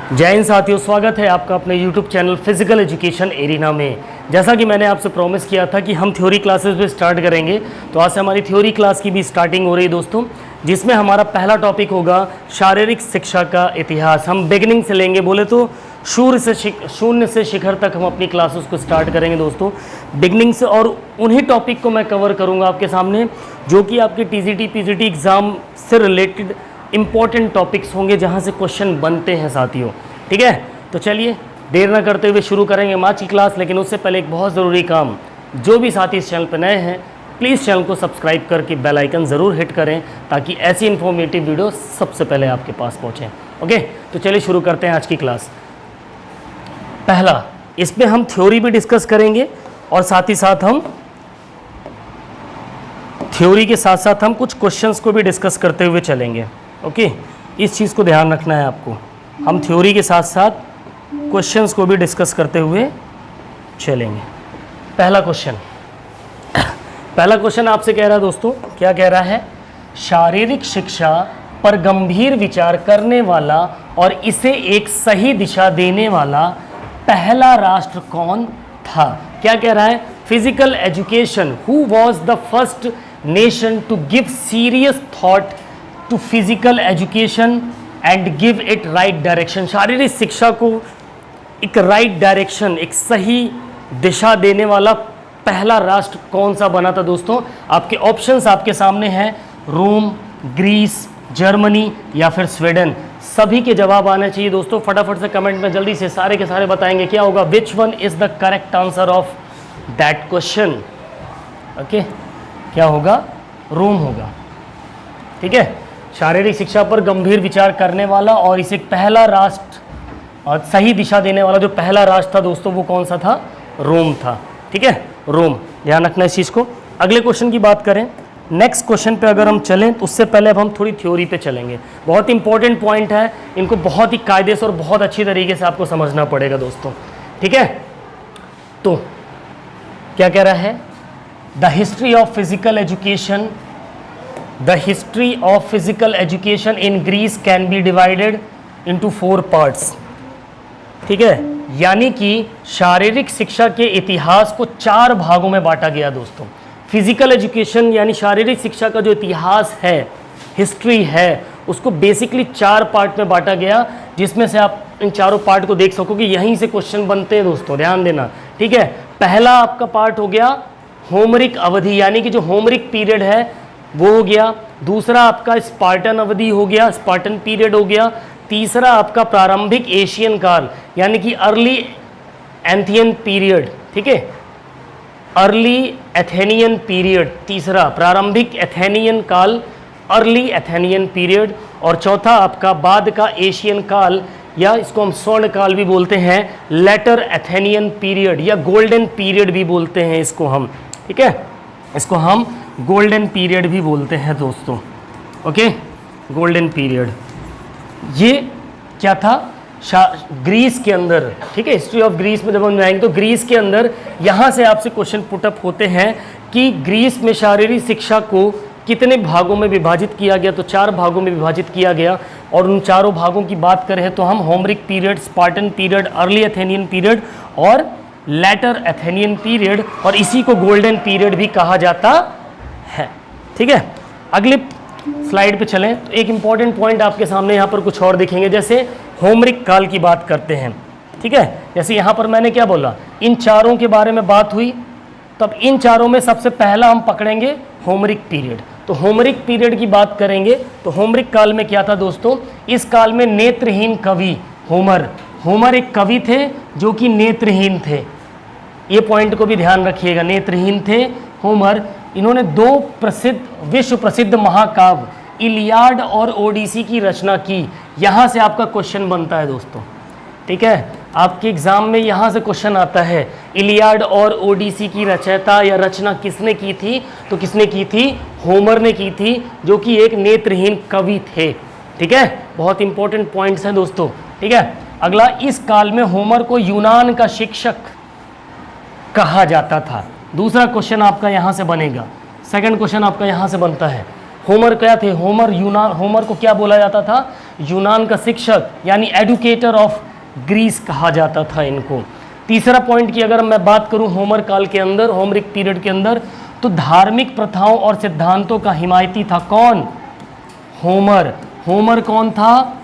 जय हिंद साथियों, स्वागत है आपका अपने YouTube channel physical education arena में। जैसा कि मैंने आपसे प्रॉमिस किया था कि हम थ्योरी क्लासेस भी स्टार्ट करेंगे, तो आज से हमारी थ्योरी क्लास की भी स्टार्टिंग हो रही है दोस्तों, जिसमें हमारा पहला टॉपिक होगा शारीरिक शिक्षा का इतिहास। हम बिगिनिंग से लेंगे, बोले तो शून्य से शिखर तक हम अपनी क्लासेस को स्टार्ट करेंगे दोस्तों, बिगिनिंग से। और उन्हीं टॉपिक को मैं कवर करूँगा आपके सामने, जो कि आपके TGT PGT एग्ज़ाम से रिलेटेड इंपॉर्टेंट टॉपिक्स होंगे, जहां से क्वेश्चन बनते हैं साथियों। ठीक है, तो चलिए देर ना करते हुए शुरू करेंगे आज की क्लास। लेकिन उससे पहले एक बहुत ज़रूरी काम, जो भी साथी इस चैनल पर नए हैं प्लीज़ चैनल को सब्सक्राइब करके बेल आइकन ज़रूर हिट करें, ताकि ऐसी इन्फॉर्मेटिव वीडियो सबसे पहले आपके पास पहुँचें। ओके, तो चलिए शुरू करते हैं आज की क्लास। पहला, इसमें हम थ्योरी भी डिस्कस करेंगे और साथ ही साथ हम थ्योरी के साथ साथ हम कुछ क्वेश्चंस को भी डिस्कस करते हुए चलेंगे। ओके, इस चीज़ को ध्यान रखना है आपको, हम थ्योरी के साथ साथ क्वेश्चंस को भी डिस्कस करते हुए चलेंगे। पहला क्वेश्चन आपसे कह रहा है दोस्तों, क्या कह रहा है? शारीरिक शिक्षा पर गंभीर विचार करने वाला और इसे एक सही दिशा देने वाला पहला राष्ट्र कौन था? क्या कह रहा है? Physical education, who was the first nation to give serious thought to physical education and give it right direction. शारीरिक शिक्षा को एक राइट डायरेक्शन, एक सही दिशा देने वाला पहला राष्ट्र कौन सा बना था दोस्तों? आपके ऑप्शंस आपके सामने हैं, रोम, ग्रीस, जर्मनी या फिर स्वीडन। सभी के जवाब आने चाहिए दोस्तों। फटाफट से कमेंट में जल्दी से सारे के सारे बताएंगे क्या होगा। विच one is the correct answer of that question? Okay, क्या होगा? रोम होगा। ठीक है, शारीरिक शिक्षा पर गंभीर विचार करने वाला और इसे पहला राष्ट्र और सही दिशा देने वाला जो पहला राष्ट्र था दोस्तों, वो कौन सा था? रोम था। ठीक है, रोम, ध्यान रखना इस चीज़ को। अगले क्वेश्चन की बात करें, नेक्स्ट क्वेश्चन पे अगर हम चलें तो उससे पहले अब हम थोड़ी थ्योरी पे चलेंगे। बहुत इंपॉर्टेंट पॉइंट है, इनको बहुत ही कायदे से और बहुत अच्छी तरीके से आपको समझना पड़ेगा दोस्तों। ठीक है, तो क्या कह रहा है? The history of physical education, The history of physical education in Greece can be divided into 4 parts। ठीक है, यानी कि शारीरिक शिक्षा के इतिहास को 4 भागों में बांटा गया दोस्तों। फिजिकल एजुकेशन यानी शारीरिक शिक्षा का जो इतिहास है, हिस्ट्री है, उसको बेसिकली 4 पार्ट में बांटा गया, जिसमें से आप इन चारों पार्ट को देख सकोगे। यहीं से क्वेश्चन बनते हैं दोस्तों, ध्यान देना। ठीक है, पहला आपका पार्ट हो गया होमरिक अवधि, यानी कि जो होमरिक पीरियड है वो हो गया। दूसरा आपका स्पार्टन अवधि हो गया, स्पार्टन पीरियड हो गया। तीसरा आपका प्रारंभिक एशियन काल, यानी कि अर्ली एंथियन पीरियड। ठीक है, अर्ली एथेनियन पीरियड, तीसरा प्रारंभिक एथेनियन काल, अर्ली एथेनियन पीरियड। और चौथा आपका बाद का एशियन काल, या इसको हम स्वर्ण काल भी बोलते हैं, लेटर एथेनियन पीरियड या गोल्डन पीरियड भी बोलते हैं इसको हम। ठीक है, इसको हम गोल्डन पीरियड भी बोलते हैं दोस्तों। ओके, गोल्डन पीरियड ये क्या था? ग्रीस के अंदर। ठीक है, हिस्ट्री ऑफ ग्रीस में जब हम जाएंगे तो ग्रीस के अंदर यहाँ से आपसे क्वेश्चन पुटअप होते हैं कि ग्रीस में शारीरिक शिक्षा को कितने भागों में विभाजित किया गया? तो 4 भागों में विभाजित किया गया। और उन चारों भागों की बात करें तो हम Homeric period, Spartan period, early Athenian period और लेटर एथेनियन पीरियड, और इसी को गोल्डन पीरियड भी कहा जाता है। ठीक है, अगले स्लाइड पे चलें तो एक इंपॉर्टेंट पॉइंट आपके सामने यहाँ पर कुछ और दिखेंगे। जैसे होमरिक काल की बात करते हैं। ठीक है, जैसे यहाँ पर मैंने क्या बोला, इन चारों के बारे में बात हुई, तब इन चारों में सबसे पहला हम पकड़ेंगे होमरिक पीरियड। तो होमरिक पीरियड की बात करेंगे तो होमरिक काल में क्या था दोस्तों? इस काल में नेत्रहीन कवि होमर एक कवि थे जो कि नेत्रहीन थे। ये पॉइंट को भी ध्यान रखिएगा, नेत्रहीन थे होमर। इन्होंने 2 विश्व प्रसिद्ध महाकाव्य इलियाड और ओडिसी की रचना की। यहाँ से आपका क्वेश्चन बनता है दोस्तों। ठीक है, आपके एग्जाम में यहाँ से क्वेश्चन आता है, इलियाड और ओडिसी की रचयिता या रचना किसने की थी? तो किसने की थी? होमर ने की थी, जो कि एक नेत्रहीन कवि थे। ठीक है, बहुत इंपॉर्टेंट पॉइंट्स हैं दोस्तों। ठीक है, अगला, इस काल में होमर को यूनान का शिक्षक कहा जाता था। दूसरा क्वेश्चन आपका यहाँ से बनेगा, सेकंड क्वेश्चन आपका यहाँ से बनता है, होमर क्या थे? होमर को क्या बोला जाता था? यूनान का शिक्षक यानी एडुकेटर ऑफ ग्रीस कहा जाता था इनको। तीसरा पॉइंट की अगर मैं बात करूं होमर काल के अंदर, होमरिक पीरियड के अंदर, तो धार्मिक प्रथाओं और सिद्धांतों का हिमायती था कौन? होमर। होमर कौन था?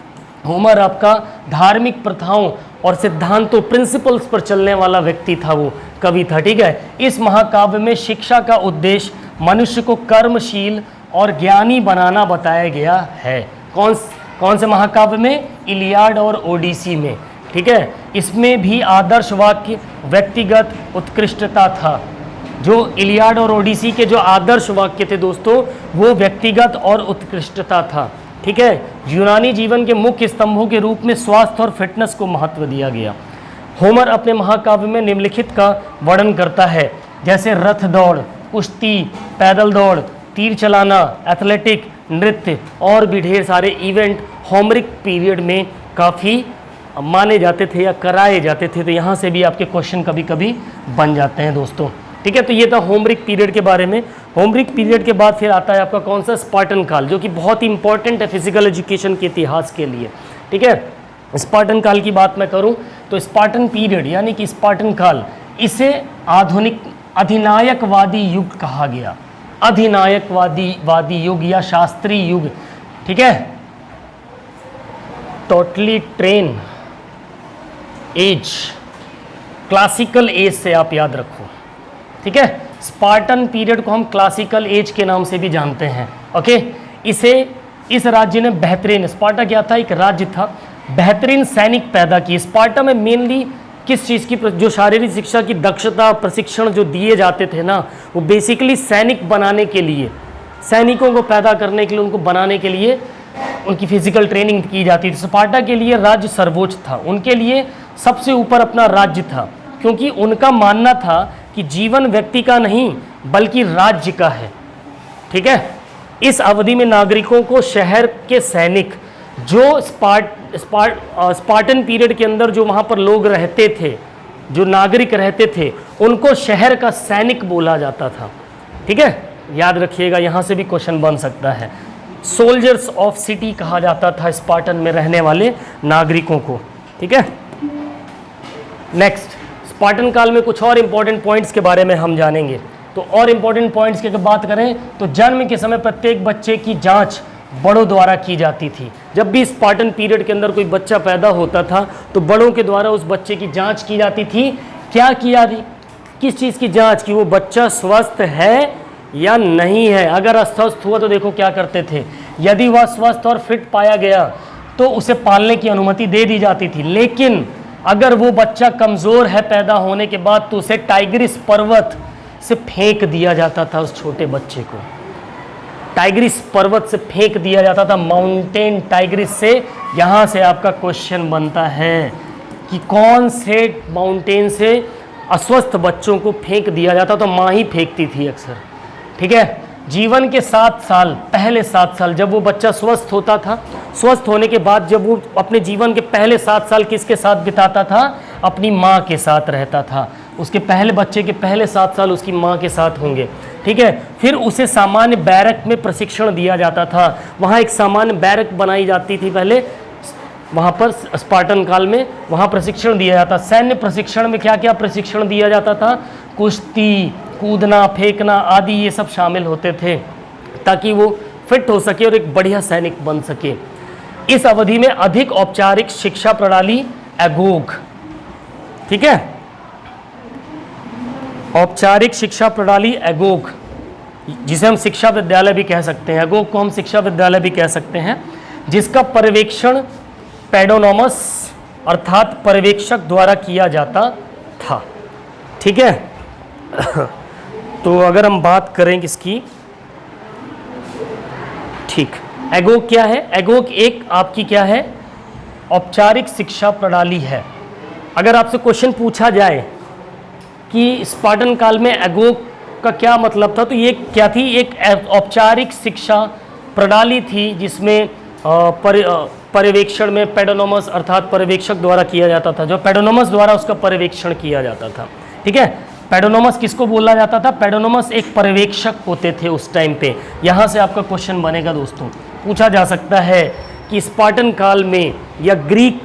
होमर आपका धार्मिक प्रथाओं और सिद्धांतों, प्रिंसिपल्स पर चलने वाला व्यक्ति था, वो कवि था। ठीक है, इस महाकाव्य में शिक्षा का उद्देश्य मनुष्य को कर्मशील और ज्ञानी बनाना बताया गया है। कौन से महाकाव्य में? इलियाड और ओडिसी में। ठीक है, इसमें भी आदर्श वाक्य, व्यक्तिगत उत्कृष्टता था। जो इलियाड और ओडिसी के जो आदर्श वाक्य थे दोस्तों, वो व्यक्तिगत और उत्कृष्टता था। ठीक है, यूनानी जीवन के मुख्य स्तंभों के रूप में स्वास्थ्य और फिटनेस को महत्व दिया गया। होमर अपने महाकाव्य में निम्नलिखित का वर्णन करता है, जैसे रथ दौड़, कुश्ती, पैदल दौड़, तीर चलाना, एथलेटिक, नृत्य और भी ढेर सारे इवेंट होमरिक पीरियड में काफ़ी माने जाते थे या कराए जाते थे। तो यहाँ से भी आपके क्वेश्चन कभी कभी बन जाते हैं दोस्तों। ठीक है, तो ये था होमरिक पीरियड के बारे में। होमरिक पीरियड के बाद फिर आता है आपका कौन सा? स्पार्टन काल, जो कि बहुत ही इंपॉर्टेंट है फिजिकल एजुकेशन के इतिहास के लिए। ठीक है, स्पार्टन काल की बात मैं करूं तो स्पार्टन पीरियड यानी कि स्पार्टन काल, इसे आधुनिक अधिनायकवादी युग कहा गया। अधिनायकवादी युग या शास्त्रीय युग। ठीक है, totally train age, classical age से आप याद रखो। ठीक है, स्पार्टन पीरियड को हम क्लासिकल एज के नाम से भी जानते हैं। ओके, इस राज्य ने बेहतरीन, स्पार्टा क्या था? एक राज्य था, बेहतरीन सैनिक पैदा किए। स्पार्टा में मेनली किस चीज़ की, जो शारीरिक शिक्षा की दक्षता प्रशिक्षण जो दिए जाते थे ना, वो बेसिकली सैनिक बनाने के लिए, सैनिकों को पैदा करने के लिए, उनको बनाने के लिए उनकी फिजिकल ट्रेनिंग की जाती थी। स्पार्टा के लिए राज्य सर्वोच्च था, उनके लिए सबसे ऊपर अपना राज्य था, क्योंकि उनका मानना था कि जीवन व्यक्ति का नहीं बल्कि राज्य का है। ठीक है, इस अवधि में नागरिकों को शहर के सैनिक, जो स्पार्टन पीरियड के अंदर जो वहाँ पर लोग रहते थे, जो नागरिक रहते थे, उनको शहर का सैनिक बोला जाता था। ठीक है, याद रखिएगा, यहाँ से भी क्वेश्चन बन सकता है। सोल्जर्स ऑफ सिटी कहा जाता था स्पार्टन में रहने वाले नागरिकों को। ठीक है, नेक्स्ट, स्पार्टन काल में कुछ और इंपॉर्टेंट पॉइंट्स के बारे में हम जानेंगे। तो और इंपॉर्टेंट पॉइंट्स की अगर बात करें तो जन्म के समय प्रत्येक बच्चे की जांच बड़ों द्वारा की जाती थी। जब भी स्पार्टन पीरियड के अंदर कोई बच्चा पैदा होता था तो बड़ों के द्वारा उस बच्चे की जांच की जाती थी। क्या किया थी? किस चीज़ की जांच? कि वो बच्चा स्वस्थ है या नहीं है। अगर अस्वस्थ हुआ तो देखो क्या करते थे, यदि वह स्वस्थ और फिट पाया गया तो उसे पालने की अनुमति दे दी जाती थी। लेकिन अगर वो बच्चा कमज़ोर है पैदा होने के बाद तो उसे टाइग्रिस पर्वत से फेंक दिया जाता था। उस छोटे बच्चे को टाइग्रिस पर्वत से फेंक दिया जाता था, माउंटेन टाइग्रिस से। यहाँ से आपका क्वेश्चन बनता है कि कौन से माउंटेन से अस्वस्थ बच्चों को फेंक दिया जाता? तो माँ ही फेंकती थी अक्सर। ठीक है, जीवन के 7 साल, पहले 7 साल जब वो बच्चा स्वस्थ होता था, स्वस्थ होने के बाद जब वो अपने जीवन के पहले 7 साल किसके साथ बिताता था? अपनी माँ के साथ रहता था। उसके पहले बच्चे के पहले 7 साल उसकी माँ के साथ होंगे। ठीक है, फिर उसे सामान्य बैरक में प्रशिक्षण दिया जाता था। वहाँ एक सामान्य बैरक बनाई जाती थी पहले, वहाँ पर स्पार्टन काल में वहाँ प्रशिक्षण दिया जाता। सैन्य प्रशिक्षण में क्या क्या प्रशिक्षण दिया जाता था? कुश्ती, कूदना, फेंकना आदि ये सब शामिल होते थे, ताकि वो फिट हो सके और एक बढ़िया सैनिक बन सके। इस अवधि में अधिक औपचारिक शिक्षा प्रणाली एगोग, ठीक है, औपचारिक शिक्षा प्रणाली एगोग, जिसे हम शिक्षा विद्यालय भी कह सकते हैं, एगोग को हम शिक्षा विद्यालय भी कह सकते हैं, जिसका पर्यवेक्षण पेडोनोमस अर्थात पर्यवेक्षक द्वारा किया जाता था। ठीक है तो अगर हम बात करें किसकी, ठीक, एगोग क्या है? एगोग एक आपकी क्या है? औपचारिक शिक्षा प्रणाली है। अगर आपसे क्वेश्चन पूछा जाए कि स्पार्टन काल में एगोग का क्या मतलब था, तो ये क्या थी? एक औपचारिक शिक्षा प्रणाली थी जिसमें पर्यवेक्षण में पेडोनोमस अर्थात पर्यवेक्षक द्वारा किया जाता था, जो पेडोनोमस द्वारा उसका पर्यवेक्षण किया जाता था। ठीक है, पेडोनोमस किसको बोला जाता था? पेडोनोमस एक पर्यवेक्षक होते थे उस टाइम पे। यहाँ से आपका क्वेश्चन बनेगा दोस्तों, पूछा जा सकता है कि स्पार्टन काल में या ग्रीक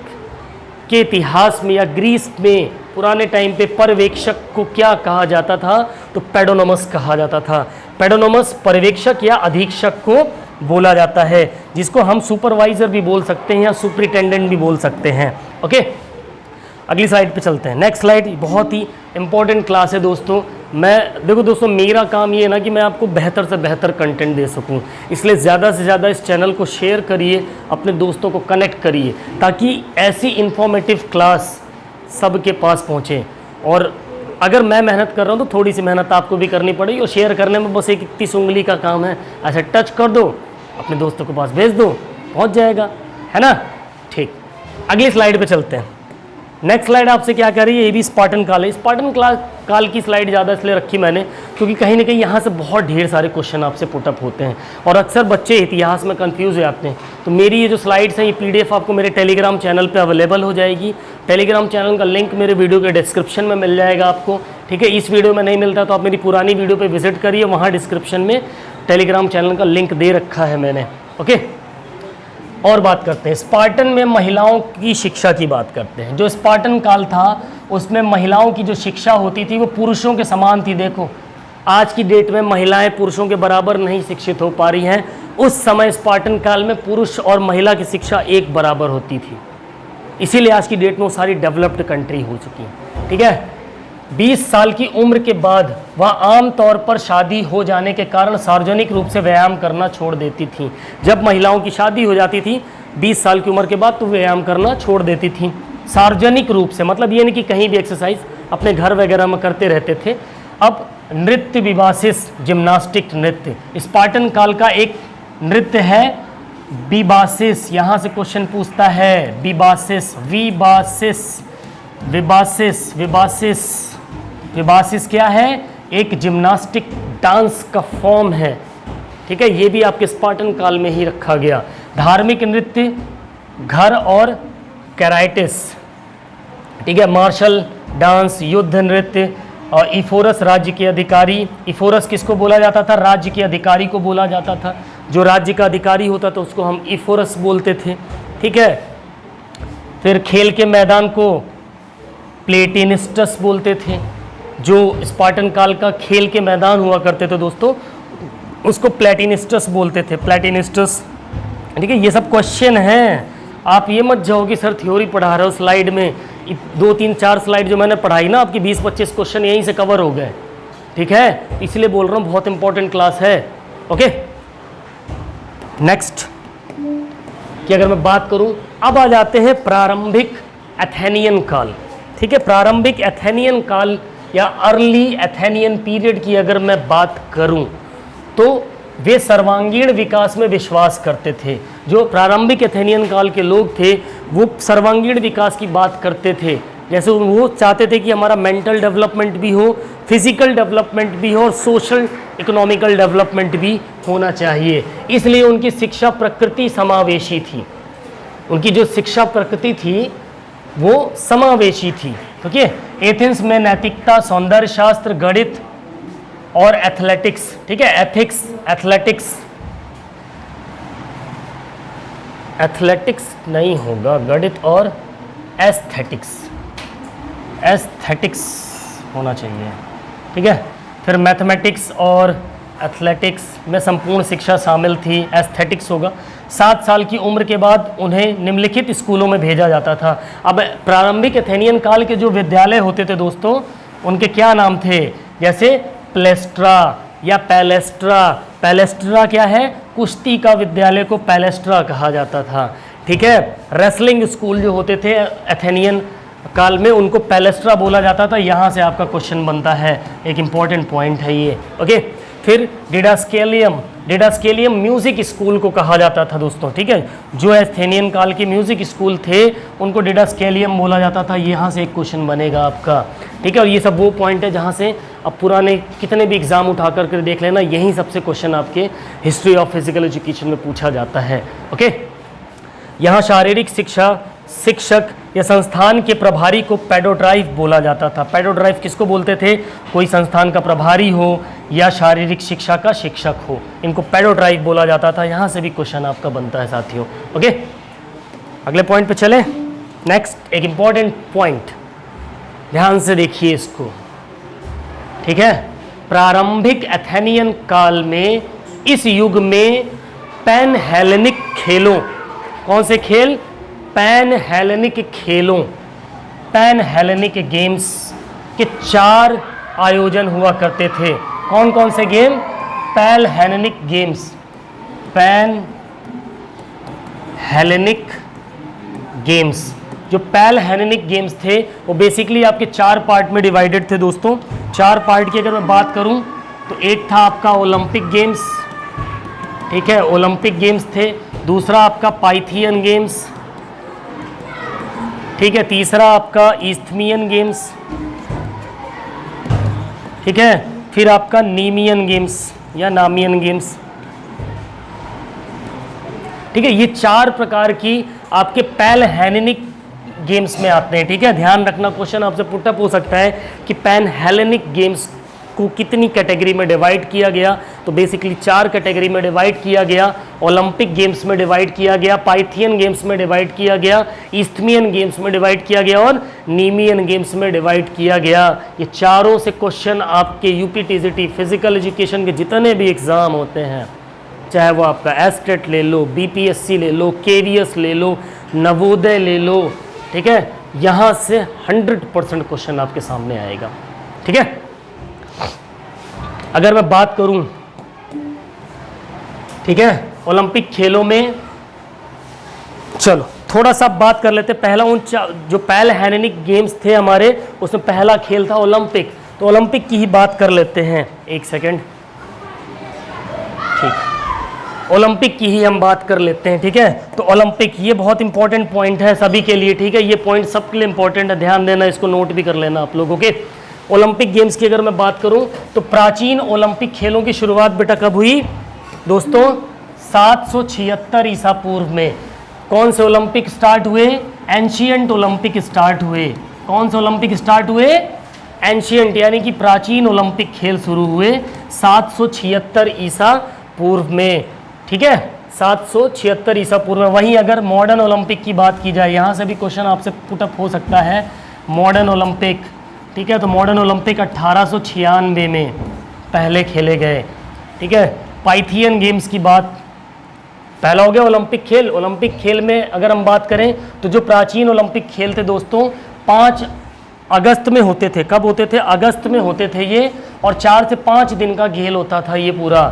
के इतिहास में या ग्रीस में पुराने टाइम पे पर्यवेक्षक को क्या कहा जाता था? तो पेडोनोमस कहा जाता था। पेडोनोमस पर्यवेक्षक या अधीक्षक को बोला जाता है, जिसको हम सुपरवाइजर भी बोल सकते हैं या सुपरिटेंडेंट भी बोल सकते हैं। ओके, अगली स्लाइड पे चलते हैं। नेक्स्ट स्लाइड बहुत ही इंपॉर्टेंट क्लास है दोस्तों। मैं देखो दोस्तों, मेरा काम ये है ना कि मैं आपको बेहतर से बेहतर कंटेंट दे सकूं, इसलिए ज़्यादा से ज़्यादा इस चैनल को शेयर करिए, अपने दोस्तों को कनेक्ट करिए, ताकि ऐसी इंफॉर्मेटिव क्लास सबके पास पहुँचे। और अगर मैं मेहनत कर रहा हूँ तो थोड़ी सी मेहनत आपको भी करनी पड़ेगी, और शेयर करने में बस एक 31 उंगली का काम है। ऐसे टच कर दो, अपने दोस्तों के पास भेज दो, पहुँच जाएगा, है ना? ठीक, अगली स्लाइड पे चलते हैं। नेक्स्ट स्लाइड आपसे क्या कह रही है? ये भी स्पार्टन काल है। स्पार्टन काल की स्लाइड ज़्यादा इसलिए रखी मैंने क्योंकि कहीं ना कहीं यहाँ से बहुत ढेर सारे क्वेश्चन आपसे पुटअप होते हैं और अक्सर बच्चे इतिहास में कंफ्यूज हो जाते हैं। तो मेरी ये जो स्लाइड्स हैं, ये PDF आपको मेरे टेलीग्राम चैनल पे अवेलेबल हो जाएगी। टेलीग्राम चैनल का लिंक मेरे वीडियो के डिस्क्रिप्शन में मिल जाएगा आपको, ठीक है? इस वीडियो में नहीं मिलता तो आप मेरी पुरानी वीडियो पर विजिट करिए, वहाँ डिस्क्रिप्शन में टेलीग्राम चैनल का लिंक दे रखा है मैंने। ओके, और बात करते हैं स्पार्टन में महिलाओं की शिक्षा की बात करते हैं। जो स्पार्टन काल था उसमें महिलाओं की जो शिक्षा होती थी वो पुरुषों के समान थी। देखो, आज की डेट में महिलाएं पुरुषों के बराबर नहीं शिक्षित हो पा रही हैं। उस समय स्पार्टन काल में पुरुष और महिला की शिक्षा एक बराबर होती थी, इसीलिए आज की डेट में वो सारी डेवलप्ड कंट्री हो चुकी हैं, ठीक है? 20 साल की उम्र के बाद वह आम तौर पर शादी हो जाने के कारण सार्वजनिक रूप से व्यायाम करना छोड़ देती थीं। जब महिलाओं की शादी हो जाती थी 20 साल की उम्र के बाद तो व्यायाम करना छोड़ देती थीं सार्वजनिक रूप से, मतलब ये नहीं कि कहीं भी एक्सरसाइज, अपने घर वगैरह में करते रहते थे। अब नृत्य विबासिस, जिम्नास्टिक नृत्य, स्पार्टन काल का एक नृत्य है विबासिस। यहाँ से क्वेश्चन पूछता है विबासिस, विबासिस, विबासिस, विबासिस, विबासिस क्या है? एक जिम्नास्टिक डांस का फॉर्म है, ठीक है? ये भी आपके स्पार्टन काल में ही रखा गया। धार्मिक नृत्य, घर और कैराइटिस, ठीक है? मार्शल डांस, युद्ध नृत्य। और इफोरस राज्य के अधिकारी, इफोरस किसको बोला जाता था? राज्य के अधिकारी को बोला जाता था। जो राज्य का अधिकारी होता था उसको हम इफोरस बोलते थे, ठीक है? फिर खेल के मैदान को प्लेटिनिस्टस बोलते थे। जो स्पार्टन काल का खेल के मैदान हुआ करते थे दोस्तों, उसको प्लेटिनिस्टस बोलते थे, प्लेटिनिस्टस, ठीक है? ये सब क्वेश्चन हैं, आप ये मत जाओ कि सर थ्योरी पढ़ा रहे हो, स्लाइड में 2 3 4 स्लाइड जो मैंने पढ़ाई ना, आपकी 20-25 क्वेश्चन यहीं से कवर हो गए, ठीक है? इसलिए बोल रहा हूँ बहुत इंपॉर्टेंट क्लास है। ओके, नेक्स्ट कि अगर मैं बात करूँ, अब आ जाते हैं प्रारंभिक एथेनियन काल, ठीक है? प्रारंभिक एथेनियन काल या अर्ली एथेनियन पीरियड की अगर मैं बात करूं तो वे सर्वांगीण विकास में विश्वास करते थे। जो प्रारंभिक एथेनियन काल के लोग थे वो सर्वांगीण विकास की बात करते थे। जैसे वो चाहते थे कि हमारा मेंटल डेवलपमेंट भी हो, फिजिकल डेवलपमेंट भी हो और सोशल इकोनॉमिकल डेवलपमेंट भी होना चाहिए। इसलिए उनकी शिक्षा प्रकृति समावेशी थी। उनकी जो शिक्षा प्रकृति थी वो समावेशी थी। ओके, एथेंस में नैतिकता, सौंदर्य शास्त्र, गणित और एथलेटिक्स, ठीक है? एथिक्स, एथलेटिक्स, एथलेटिक्स नहीं होगा, गणित और एस्थेटिक्स, एस्थेटिक्स होना चाहिए, ठीक है? फिर मैथमेटिक्स और एथलेटिक्स में संपूर्ण शिक्षा शामिल थी, एस्थेटिक्स होगा। 7 साल की उम्र के बाद उन्हें निम्नलिखित स्कूलों में भेजा जाता था। अब प्रारंभिक एथेनियन काल के जो विद्यालय होते थे दोस्तों, उनके क्या नाम थे? जैसे प्लेस्ट्रा या पैलेस्ट्रा। पैलेस्ट्रा क्या है? कुश्ती का विद्यालय को पैलेस्ट्रा कहा जाता था, ठीक है? रेसलिंग स्कूल जो होते थे एथेनियन काल में, उनको पैलेस्ट्रा बोला जाता था। यहाँ से आपका क्वेश्चन बनता है, एक इम्पॉर्टेंट पॉइंट है ये। ओके, फिर डिडास्केलियम, डिडास्केलियम म्यूजिक स्कूल को कहा जाता था दोस्तों, ठीक है? जो एथेनियन काल के म्यूजिक स्कूल थे उनको डिडास्केलियम बोला जाता था। यहाँ से एक क्वेश्चन बनेगा आपका, ठीक है? और ये सब वो पॉइंट है जहाँ से अब पुराने कितने भी एग्जाम उठा कर देख लेना, यहीं सबसे क्वेश्चन आपके हिस्ट्री ऑफ फिजिकल एजुकेशन में पूछा जाता है। ओके, यहाँ शारीरिक शिक्षा शिक्षक या संस्थान के प्रभारी को पेडोड्राइव बोला जाता था। पेडोड्राइव किसको बोलते थे? कोई संस्थान का प्रभारी हो या शारीरिक शिक्षा का शिक्षक हो, इनको पेडोड्राइव बोला जाता था। यहाँ से भी क्वेश्चन आपका बनता है साथियों। ओके, अगले पॉइंट पे चले। नेक्स्ट एक इंपॉर्टेंट पॉइंट, ध्यान से देखिए इसको, ठीक है। प्रारंभिक एथेनियन काल में, इस युग में पैन हेलेनिक खेलों, कौन से खेल? पैन हेलेनिक खेलों, पैन हेलेनिक गेम्स के 4 आयोजन हुआ करते थे। कौन कौन से game? Pan Hellenic games, pan Hellenic games. जो पैन हेलेनिक गेम्स थे वो बेसिकली आपके 4 पार्ट में डिवाइडेड थे दोस्तों। 4 पार्ट की अगर मैं बात करूं तो एक था आपका ओलंपिक गेम्स, ठीक है, ओलंपिक गेम्स थे। दूसरा आपका पाइथियन गेम्स, ठीक है। तीसरा आपका ईस्थमियन गेम्स, ठीक है। फिर आपका नीमियन गेम्स या नामियन गेम्स, ठीक है। ये 4 प्रकार की आपके पैन हेलेनिक गेम्स में आते हैं, ठीक है। ध्यान रखना, क्वेश्चन आपसे पुटअप हो सकता है कि पैन हेलेनिक गेम्स को कितनी कैटेगरी में डिवाइड किया गया। तो बेसिकली 4 कैटेगरी में डिवाइड किया गया। ओलंपिक गेम्स में डिवाइड किया गया, पाइथियन गेम्स में डिवाइड किया गया, ईस्थमियन गेम्स में डिवाइड किया गया और नीमियन गेम्स में डिवाइड किया गया। ये चारों से क्वेश्चन आपके यूपीटीजीटी फिजिकल एजुकेशन के जितने भी एग्ज़ाम होते हैं, चाहे वो आपका एस्टेट ले लो, बीपीएससी ले लो, केवीएस ले लो, नवोदय ले लो, ठीक है, यहाँ से 100% क्वेश्चन आपके सामने आएगा, ठीक है। अगर मैं बात करूं, ठीक है, ओलंपिक खेलों में, चलो थोड़ा सा बात कर लेते हैं। पहला उन जो पैन हेलेनिक गेम्स थे हमारे, उसमें पहला खेल था ओलंपिक। तो ओलंपिक की ही बात कर लेते हैं, एक सेकेंड, ठीक, ओलंपिक की ही हम बात कर लेते हैं, ठीक है। तो ओलंपिक, ये बहुत इंपॉर्टेंट पॉइंट है सभी के लिए, ठीक है। ये पॉइंट सबके लिए इंपॉर्टेंट है, ध्यान देना, इसको नोट भी कर लेना आप लोगों के। ओलंपिक गेम्स की अगर मैं बात करूं तो प्राचीन ओलंपिक खेलों की शुरुआत बेटा कब हुई दोस्तों? 776 ईसा पूर्व में। कौन से ओलंपिक स्टार्ट हुए? एंशियंट ओलंपिक स्टार्ट हुए। कौन से ओलंपिक स्टार्ट हुए? एंशियंट, यानी कि प्राचीन ओलंपिक खेल शुरू हुए 776 ईसा पूर्व में, ठीक है, 776 ईसा पूर्व में। वहीं अगर मॉडर्न ओलंपिक की बात की जाए, यहाँ से भी क्वेश्चन आपसे पुटअप हो सकता है, मॉडर्न ओलंपिक, ठीक है। तो मॉडर्न ओलंपिक 1896 में पहले खेले गए, ठीक है। पाइथियन गेम्स की बात, पहला हो गया ओलंपिक खेल। ओलंपिक खेल में अगर हम बात करें तो जो प्राचीन ओलंपिक खेल थे दोस्तों 5 अगस्त में होते थे। कब होते थे? अगस्त में होते थे ये, और 4 से 5 दिन का खेल होता था ये पूरा।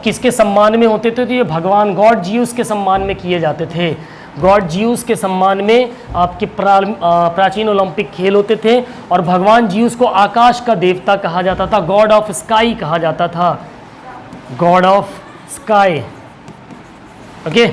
किसके सम्मान में होते थे? तो ये भगवान गॉड जियूस के सम्मान में किए जाते थे। गॉड जियूस के सम्मान में आपके प्राचीन ओलंपिक खेल होते थे, और भगवान जियूस को आकाश का देवता कहा जाता था, गॉड ऑफ स्काई कहा जाता था, गॉड ऑफ स्काई। ओके,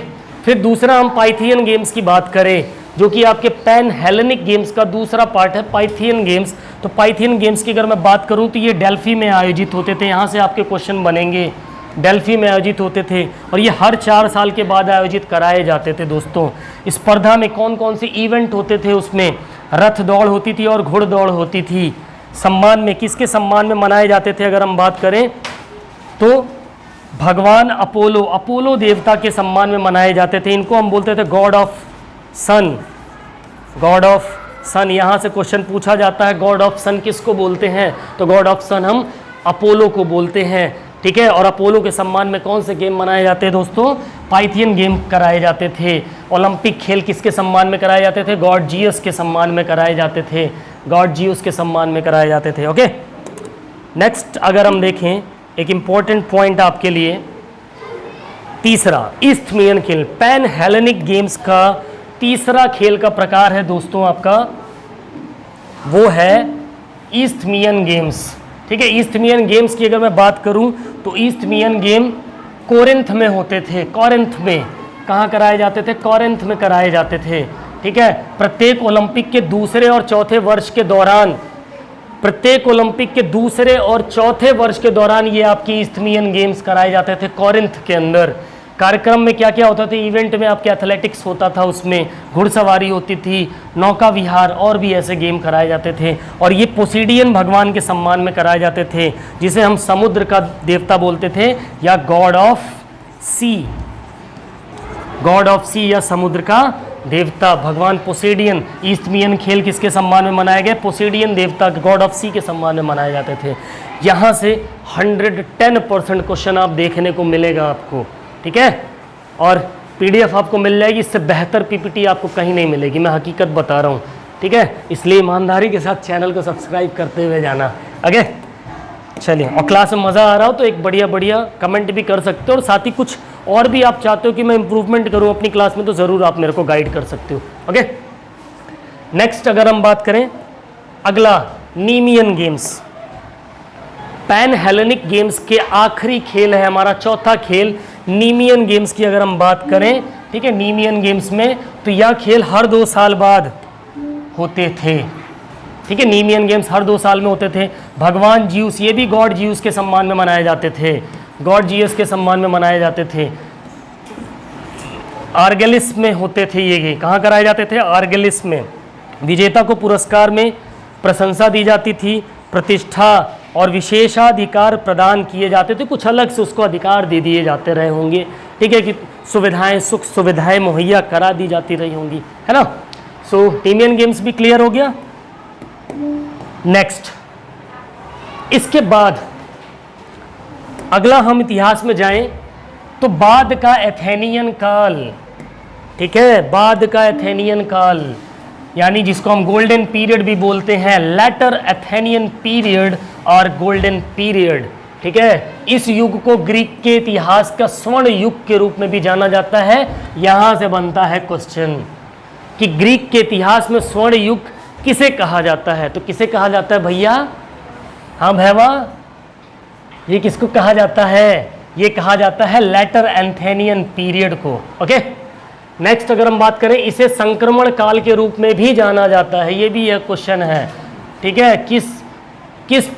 फिर दूसरा हम पाइथियन गेम्स की बात करें, जो कि आपके पैन हेलेनिक गेम्स का दूसरा पार्ट है, पाइथियन गेम्स। तो पाइथियन गेम्स की अगर मैं बात करूं तो ये डेल्फी में आयोजित होते थे। यहाँ से आपके क्वेश्चन बनेंगे, डेल्फी में आयोजित होते थे, और ये हर 4 साल के बाद आयोजित कराए जाते थे दोस्तों। इस स्पर्धा में कौन कौन से इवेंट होते थे? उसमें रथ दौड़ होती थी और घुड़दौड़ होती थी। सम्मान में, किसके सम्मान में मनाए जाते थे अगर हम बात करें तो भगवान अपोलो, अपोलो देवता के सम्मान में मनाए जाते थे। इनको हम बोलते थे god of sun, god of sun. यहाँ से क्वेश्चन पूछा जाता है गॉड ऑफ सन किसको बोलते हैं? तो गॉड ऑफ सन हम अपोलो को बोलते हैं, ठीक है। और अपोलो के सम्मान में कौन से गेम मनाए जाते हैं दोस्तों? पाइथियन गेम कराए जाते थे। ओलंपिक खेल किसके सम्मान में कराए जाते थे? गॉड जियस के सम्मान में कराए जाते थे, गॉड जियस के सम्मान में कराए जाते थे। ओके, नेक्स्ट अगर हम देखें एक इंपॉर्टेंट पॉइंट आपके लिए, तीसरा ईस्थमियन खेल। पैन हेलेनिक गेम्स का तीसरा खेल का प्रकार है दोस्तों आपका, वो है ईस्थमियन गेम्स, ठीक है। ईस्थमियन गेम्स की अगर मैं बात करूं तो ईस्थमियन गेम कोरिंथ में होते थे। कोरिंथ में कहाँ कराए जाते थे? कोरिंथ में कराए जाते थे, ठीक है। प्रत्येक ओलंपिक के दूसरे और चौथे वर्ष के दौरान, प्रत्येक ओलंपिक के दूसरे और चौथे वर्ष के दौरान ये आपकी ईस्थमियन गेम्स कराए जाते थे कोरिंथ के अंदर। कार्यक्रम में क्या क्या होता था, इवेंट में आपके एथलेटिक्स होता था, उसमें घुड़सवारी होती थी, नौका विहार और भी ऐसे गेम कराए जाते थे। और ये पोसीडियन भगवान के सम्मान में कराए जाते थे, जिसे हम समुद्र का देवता बोलते थे या god of sea, god of sea या समुद्र का देवता भगवान पोसेडियन। ईस्टमियन खेल किसके सम्मान में मनाए गए, पोसेडियन देवता गॉड ऑफ सी के सम्मान में मनाए जाते थे। यहाँ से 110% क्वेश्चन आप देखने को मिलेगा आपको, ठीक है। और पीडीएफ आपको मिल जाएगी, इससे बेहतर पीपीटी आपको कहीं नहीं मिलेगी, मैं हकीकत बता रहा हूँ, ठीक है। इसलिए ईमानदारी के साथ चैनल को सब्सक्राइब करते हुए जाना, ओके। चलिए, और क्लास में मज़ा आ रहा हो तो एक बढ़िया बढ़िया कमेंट भी कर सकते हो, और साथ ही कुछ और भी आप चाहते हो कि मैं इंप्रूवमेंट करूं अपनी क्लास में तो ज़रूर आप मेरे को गाइड कर सकते हो, ओके। नेक्स्ट अगर हम बात करें, अगला नीमियन गेम्स, पैन हेलेनिक गेम्स के आखिरी खेल है हमारा, चौथा खेल नीमियन गेम्स की अगर हम बात करें, ठीक है। नीमियन गेम्स में तो यह खेल हर 2 साल बाद होते थे, ठीक है। नीमियन गेम्स हर 2 साल में होते थे। भगवान ज्यूस, ये भी गॉड ज्यूस के सम्मान में मनाए जाते थे, गॉड जीएस के सम्मान में मनाए जाते थे। आर्गेलिस में होते थे ये कहाँ कराए जाते थे, आर्गेलिस में। विजेता को पुरस्कार में प्रशंसा दी जाती थी, प्रतिष्ठा और विशेषाधिकार प्रदान किए जाते थे, कुछ अलग से उसको अधिकार दे दिए जाते रहे होंगे, ठीक है, कि सुविधाएं, सुख सुविधाएं मुहैया करा दी जाती रही होंगी, है ना। सो नीमियन गेम्स भी क्लियर हो गया। नेक्स्ट, इसके बाद अगला हम इतिहास में जाएं तो बाद का एथेनियन काल, ठीक है, बाद का एथेनियन काल, यानी जिसको हम गोल्डन पीरियड भी बोलते हैं, लेटर एथेनियन पीरियड और गोल्डन पीरियड, ठीक है। इस युग को ग्रीक के इतिहास का स्वर्ण युग के रूप में भी जाना जाता है। यहां से बनता है क्वेश्चन कि ग्रीक के इतिहास में स्वर्ण युग किसे कहा जाता है, तो किसे कहा जाता है भैया, हाँ भैया, ये किसको कहा जाता है, ये कहा जाता है लेटर एथेनियन पीरियड को, ओके। नेक्स्ट अगर हम बात करें, इसे संक्रमण काल के रूप में भी जाना जाता है, ये भी एक क्वेश्चन है, ठीक है। किस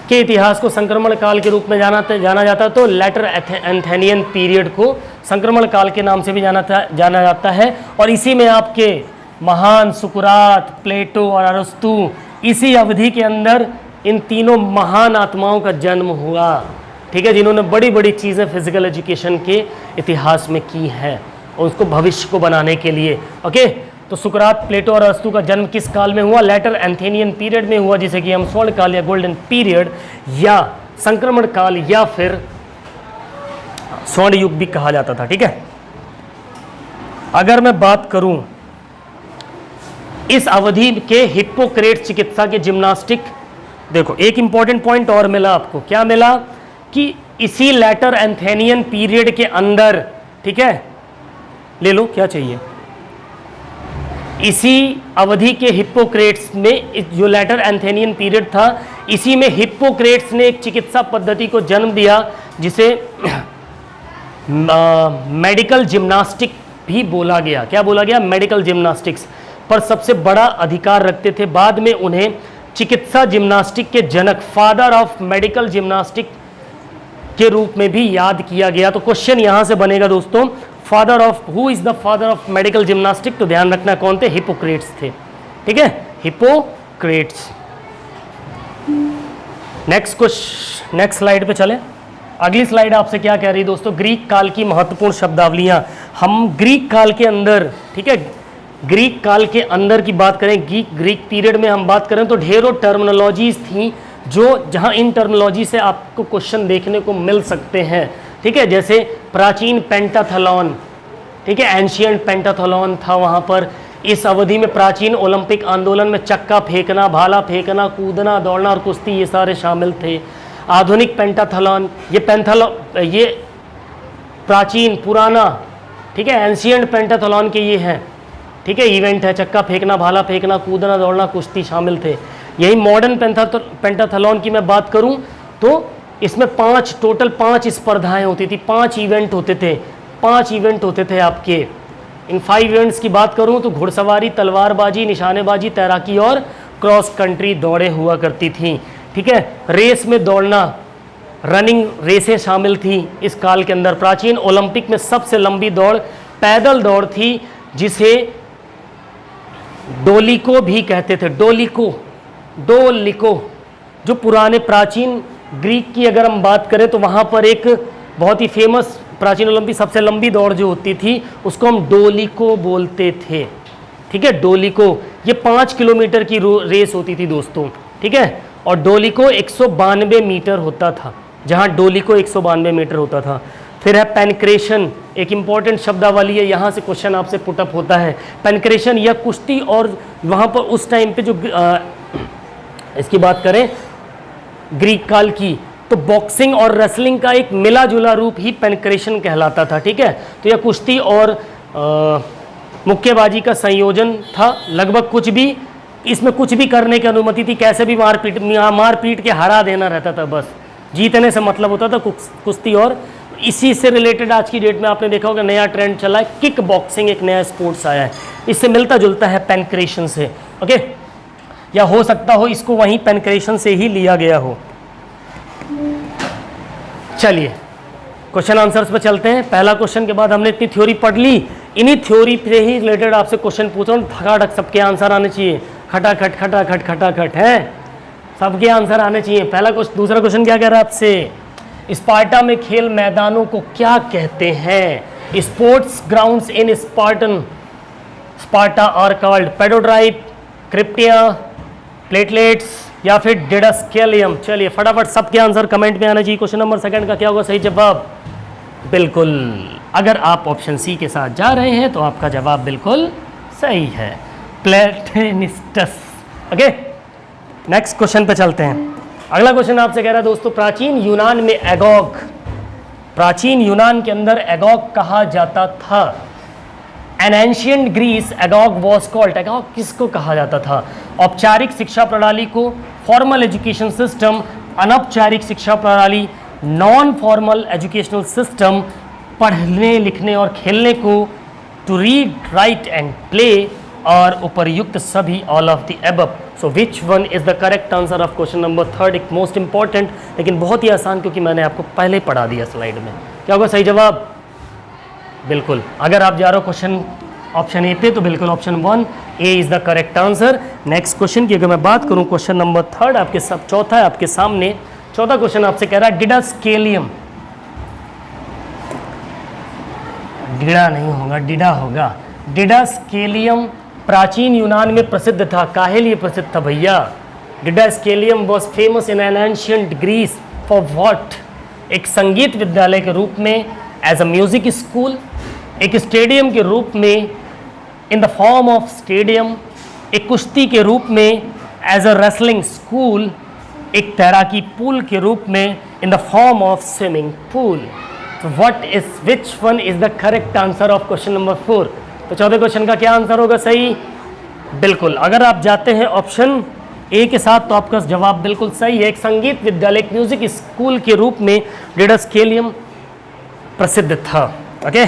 के इतिहास को संक्रमण काल के रूप में जाना जाता है, तो लेटर एथेनियन पीरियड को संक्रमण काल के नाम से भी जाना जाता है। और इसी में आपके महान सुकरात, प्लेटो और अरस्तु, इसी अवधि के अंदर इन तीनों महान आत्माओं का जन्म हुआ, ठीक है, जिन्होंने बड़ी बड़ी चीज़ें फिजिकल एजुकेशन के इतिहास में की हैं और उसको भविष्य को बनाने के लिए, ओके। तो सुकरात, प्लेटो और अरस्तु का जन्म किस काल में हुआ, लेटर एथेनियन पीरियड में हुआ, जिसे कि हम स्वर्ण काल या गोल्डन पीरियड या संक्रमण काल या फिर स्वर्ण युग भी कहा जाता था, ठीक है। अगर मैं बात करूं इस अवधि के हिप्पोक्रेट्स चिकित्सा के जिम्नास्टिक, देखो एक इंपॉर्टेंट पॉइंट और मिला आपको, क्या मिला कि इसी लेटर एथेनियन पीरियड के अंदर, ठीक है, ले लो क्या चाहिए, इसी अवधि के हिप्पोक्रेट्स में, जो लेटर एथेनियन पीरियड था, इसी में हिप्पोक्रेट्स ने एक चिकित्सा पद्धति को जन्म दिया जिसे मेडिकल जिम्नास्टिक भी बोला गया। क्या बोला गया, मेडिकल जिम्नास्टिक्स पर सबसे बड़ा अधिकार रखते थे। बाद में उन्हें चिकित्सा जिम्नास्टिक के जनक, फादर ऑफ मेडिकल जिम्नास्टिक के रूप में भी याद किया गया। तो क्वेश्चन यहां से बनेगा दोस्तों, father of, who is the father of medical gymnastic, तो ध्यान रखना कौन थे, हिप्पोक्रेट्स थे, ठीक है, हिप्पोक्रेट्स। नेक्स्ट स्लाइड पे चले। अगली स्लाइड आपसे क्या कह रही है दोस्तों, ग्रीक काल की महत्वपूर्ण शब्दावलियां। हम ग्रीक काल के अंदर, ठीक है, ग्रीक काल के अंदर की बात करें, ग्रीक पीरियड में हम बात करें तो ढेरों टर्मिनोलॉजीज थी, जो जहां इन टर्मिनोलॉजी से आपको क्वेश्चन देखने को मिल सकते हैं, ठीक है। जैसे प्राचीन पेंटाथलॉन, ठीक है, एंशियंट पेंटाथलॉन था वहां पर। इस अवधि में प्राचीन ओलंपिक आंदोलन में चक्का फेंकना, भाला फेंकना, कूदना, दौड़ना और कुश्ती, ये सारे शामिल थे। आधुनिक पेंटाथलॉन, ये प्राचीन पुराना, ठीक है, एंशियंट पेंटाथलॉन के ये हैं, ठीक है, इवेंट है, चक्का फेंकना, भाला फेंकना, कूदना, दौड़ना, कुश्ती शामिल थे। यही मॉडर्न पेंटाथलॉन की मैं बात करूं तो इसमें टोटल 5 स्पर्धाएं होती थी, 5 इवेंट होते थे, 5 इवेंट होते थे आपके। इन 5 इवेंट्स की बात करूं तो घुड़सवारी, तलवारबाजी, निशानेबाजी, तैराकी और क्रॉस कंट्री दौड़े हुआ करती थी, ठीक है। रेस में दौड़ना, रनिंग रेसें शामिल थी इस काल के अंदर। प्राचीन ओलंपिक में सबसे लंबी दौड़ पैदल दौड़ थी, जिसे डोलिको भी कहते थे। डोलिको जो पुराने प्राचीन ग्रीक की अगर हम बात करें तो वहाँ पर एक बहुत ही फेमस प्राचीन ओलंपिक सबसे लंबी दौड़ जो होती थी उसको हम डोलिको बोलते थे। ठीक है, डोलिको ये 5 किलोमीटर की रेस होती थी दोस्तों। ठीक है, और डोलिको 192 मीटर होता था, जहाँ डोलिको 192 मीटर होता था। फिर है पेनक्रेशन, एक इंपॉर्टेंट शब्दावली है, यहाँ से क्वेश्चन आपसे पुटअप होता है। पेनक्रेशन या कुश्ती, और वहाँ पर उस टाइम पे जो इसकी बात करें ग्रीक काल की, तो बॉक्सिंग और रेसलिंग का एक मिला जुला रूप ही पेनक्रेशन कहलाता था। ठीक है, तो यह कुश्ती और मुक्केबाजी का संयोजन था। लगभग कुछ भी इसमें कुछ भी करने की अनुमति थी, कैसे भी मारपीट के हरा देना रहता था, बस जीतने से मतलब होता था कुश्ती। और इसी से रिलेटेड आज की डेट में आपने देखा होगा नया ट्रेंड चला है, किक बॉक्सिंग एक नया स्पोर्ट्स आया है, इससे मिलता जुलता है पेनक्रेशन से। ओके, या हो सकता हो इसको वहीं पेनक्रेशन से ही लिया गया हो। चलिए क्वेश्चन आंसर्स पे चलते हैं। पहला क्वेश्चन के बाद हमने इतनी थ्योरी पढ़ ली, इन्हीं थ्योरी से ही रिलेटेड आपसे क्वेश्चन पूछ रहा हूँ, खटाखट सबके आंसर आने चाहिए। खटाखट है, सबके आंसर आने चाहिए। पहला क्वेश्चन, दूसरा क्वेश्चन क्या कह रहा है आपसे, स्पार्टा में खेल मैदानों को क्या कहते हैं? Sports grounds in Sparta are called paedotribe, krypteia, platelets या फिर डिडास्केलियम। चलिए फटाफट सबके आंसर कमेंट में आना चाहिए। क्वेश्चन नंबर सेकंड का क्या होगा सही जवाब? बिल्कुल, अगर आप ऑप्शन सी के साथ जा रहे हैं तो आपका जवाब बिल्कुल सही है, प्लेटेनिस्टस। ओके, नेक्स्ट क्वेश्चन पे चलते हैं। अगला क्वेश्चन आपसे कह रहा है दोस्तों, प्राचीन यूनान में एगोग, प्राचीन यूनान के अंदर एगोग कहा जाता था। In ancient Greece agoge was called, agoge किसको कहा जाता था? औपचारिक शिक्षा प्रणाली को, फॉर्मल एजुकेशन सिस्टम, अनौपचारिक शिक्षा प्रणाली, नॉन फॉर्मल एजुकेशनल सिस्टम, पढ़ने लिखने और खेलने को, to read write and play, और उपर्युक्त सभी, all of the above. So which one is the correct answer of question number third? एक मोस्ट इंपॉर्टेंट लेकिन बहुत ही आसान, क्योंकि मैंने आपको पहले पढ़ा दिया स्लाइड में। क्या होगा सही जवाब? बिल्कुल, अगर आप जा रहे हो क्वेश्चन ऑप्शन ए पे तो बिल्कुल option 1 A is the correct answer. Next question की अगर मैं बात करूं, क्वेश्चन नंबर थर्ड आपके सब चौथा है आपके सामने। चौथा क्वेश्चन आपसे कह रहा है डिडास्केलियम, डिडा नहीं होगा, डिडा होगा। डिडास्केलियम प्राचीन यूनान में प्रसिद्ध था। काहे लिए प्रसिद्ध था भैया? Didaskaleion was famous in an ancient Greece for what? एक संगीत विद्यालय के रूप में, एज अ म्यूजिक स्कूल, एक स्टेडियम के रूप में, in the form of stadium, एक कुश्ती के रूप में, एज अ रेसलिंग स्कूल, एक तैराकी पूल के रूप में, in the form of swimming pool. तो what is which one is the correct answer of question number 4? तो चौथे क्वेश्चन का क्या आंसर होगा सही? बिल्कुल, अगर आप जाते हैं ऑप्शन ए के साथ तो आपका जवाब बिल्कुल सही है। एक संगीत विद्यालय, एक म्यूजिक स्कूल के रूप में डिडास्केलियम प्रसिद्ध था। ओके,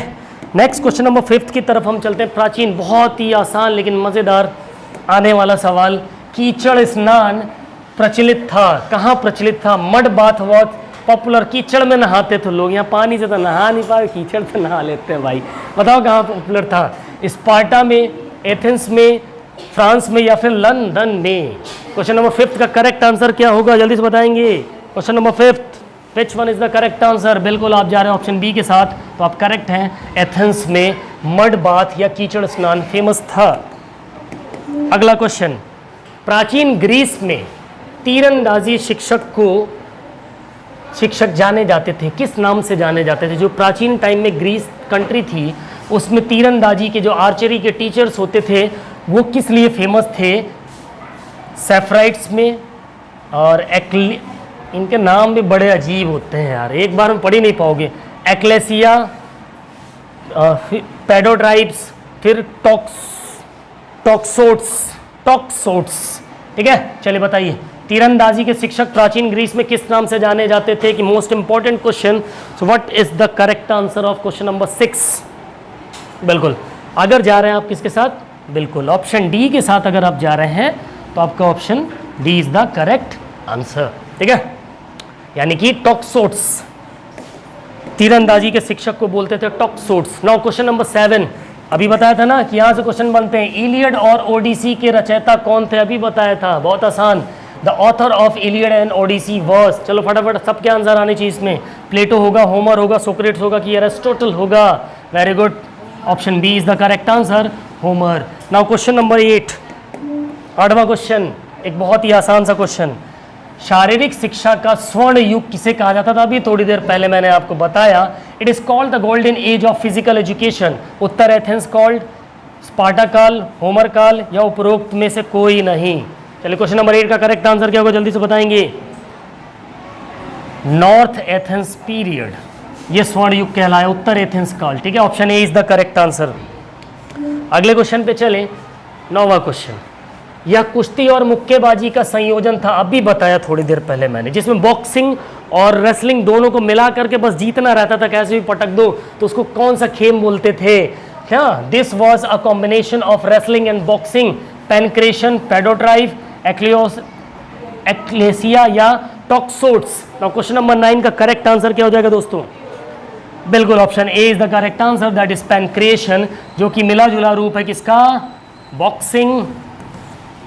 नेक्स्ट क्वेश्चन नंबर 5 की तरफ हम चलते हैं। प्राचीन, बहुत ही आसान लेकिन मज़ेदार आने वाला सवाल, कीचड़ स्नान प्रचलित था। कहाँ प्रचलित था? Mud bath was popular. कीचड़ में नहाते थे लोग, यहाँ पानी से तो नहा नहीं पाए, कीचड़ से नहा लेते हैं भाई। बताओ कहाँ पॉपुलर था? स्पार्टा में, एथेंस में, फ्रांस में, या फिर लंदन में? क्वेश्चन नंबर 5 का करेक्ट आंसर क्या होगा जल्दी से बताएंगे? Question number 5, which one is the correct answer? बिल्कुल आप जा रहे हैं ऑप्शन बी के साथ, तो आप करेक्ट हैं। एथेंस में मड बाथ या कीचड़ स्नान फेमस था। अगला क्वेश्चन, प्राचीन ग्रीस में तीरंदाजी शिक्षक जाने जाते थे, किस नाम से जाने जाते थे? जो प्राचीन टाइम में ग्रीस कंट्री थी उसमें तीरंदाजी के जो आर्चरी के टीचर्स होते थे वो किस लिए फेमस थे? सेफ्राइट्स में, और इनके नाम भी बड़े अजीब होते हैं यार, एक बार में पढ़ ही नहीं पाओगे। एक्लेसिया, पेडोड्राइट्स, फिर टॉक्सोट्स। ठीक है, चलिए बताइए, तीरंदाजी के शिक्षक प्राचीन ग्रीस में किस नाम से जाने जाते थे? कि most important question. So what is the correct answer of question number 6? बिल्कुल, अगर जा रहे हैं आप किसके साथ? बिल्कुल ऑप्शन डी के साथ अगर आप जा रहे हैं तो आपका option D is the correct answer. ठीक है, यानी कि टॉक्सोट्स, तीरंदाजी के शिक्षक को बोलते थे टॉक्सोट्स। नाउ क्वेश्चन नंबर 7, अभी बताया था ना कि यहाँ से क्वेश्चन बनते हैं। इलियड और ओडिसी के रचयिता कौन थे, अभी बताया था, बहुत आसान। The author of Iliad and Odyssey was, चलो फटाफट सबके आंसर आने चाहिए इसमें। प्लेटो होगा, होमर होगा, सोक्रेट्स होगा कि एरिस्टोटल होगा। Very good, option B is the correct answer, Homer. Now question number 8, 8वां क्वेश्चन, एक बहुत ही आसान सा क्वेश्चन। शारीरिक शिक्षा का स्वर्ण युग किसे कहा जाता था, अभी थोड़ी देर पहले मैंने आपको बताया। It is called the golden age of physical education. Uttar Athens called, Sparta काल, होमर काल या उपरोक्त में से कोई नहीं। चलिए क्वेश्चन नंबर 8 का करेक्ट आंसर क्या होगा, जल्दी से बताएंगे। नॉर्थ एथेंस पीरियड, ये स्वर्ण युग कहलाया, उत्तर एथेंस काल। ठीक है, option A is the correct answer. अगले क्वेश्चन पे चले, 9वां क्वेश्चन। यह कुश्ती और मुक्केबाजी का संयोजन था, अभी बताया थोड़ी देर पहले मैंने, जिसमें बॉक्सिंग और रेसलिंग दोनों को मिला करके बस जीतना रहता था, कैसे भी पटक दो। तो उसको कौन सा खेल बोलते थे, क्या? This was a combination of wrestling and boxing, pankration, paedotribe, ekklesia या टॉक्सोट्स। नाउ क्वेश्चन नंबर 9 का करेक्ट आंसर क्या हो जाएगा दोस्तों? बिल्कुल option A is the correct answer, that is pankration, जो कि मिला जुला रूप है किसका? Boxing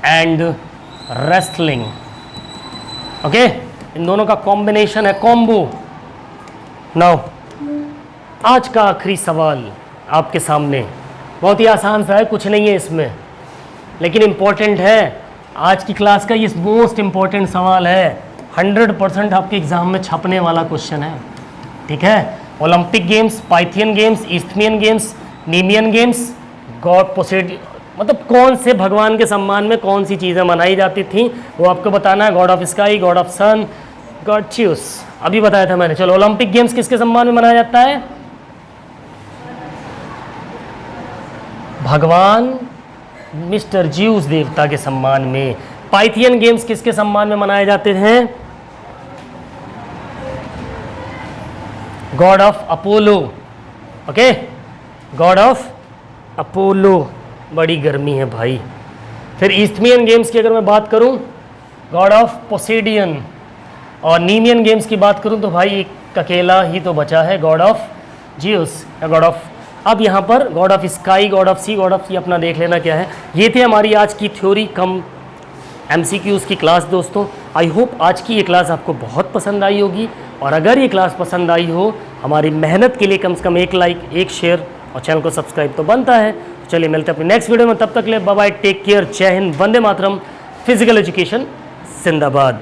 and wrestling. ओके, इन दोनों का कॉम्बिनेशन है, कॉम्बो। नाउ आज का आखिरी सवाल आपके सामने, बहुत ही आसान सा है, कुछ नहीं है इसमें, लेकिन इम्पोर्टेंट है। आज की क्लास का ये मोस्ट इम्पोर्टेंट सवाल है, 100% आपके एग्जाम में छपने वाला क्वेश्चन है। ठीक है, Olympic games, Pythian games, Isthmian games, Nemean games, god Poseidon, मतलब कौन से भगवान के सम्मान में कौन सी चीज़ें मनाई जाती थी वो आपको बताना है। God of sky, god of sun, god Zeus, अभी बताया था मैंने। चलो, ओलंपिक गेम्स किसके सम्मान में मनाया जाता है? भगवान मिस्टर ज्यूस देवता के सम्मान में। पाइथियन गेम्स किसके सम्मान में मनाए जाते हैं? God of Apollo. Okay, God of Apollo. बड़ी गर्मी है भाई। फिर ईस्थमियन गेम्स की अगर मैं बात करूं, गॉड ऑफ पोसेडियन। और नीमियन गेम्स की बात करूं तो भाई एक अकेला ही तो बचा है, गॉड ऑफ जियोस या गॉड ऑफ, अब यहाँ पर god of sky, god of sea, god of sea, अपना देख लेना क्या है। ये थी हमारी आज की थ्योरी कम MCQs की क्लास दोस्तों। आई होप आज की ये क्लास आपको बहुत पसंद आई होगी, और अगर ये क्लास पसंद आई हो, हमारी मेहनत के लिए कम से कम एक लाइक, एक शेयर और चैनल को सब्सक्राइब तो बनता है। तो चलिए मिलते हैं अपने नेक्स्ट वीडियो में, तब तक ले बाय बाय, टेक केयर, जय हिंद, वंदे मातरम, फिजिकल एजुकेशन जिंदाबाद।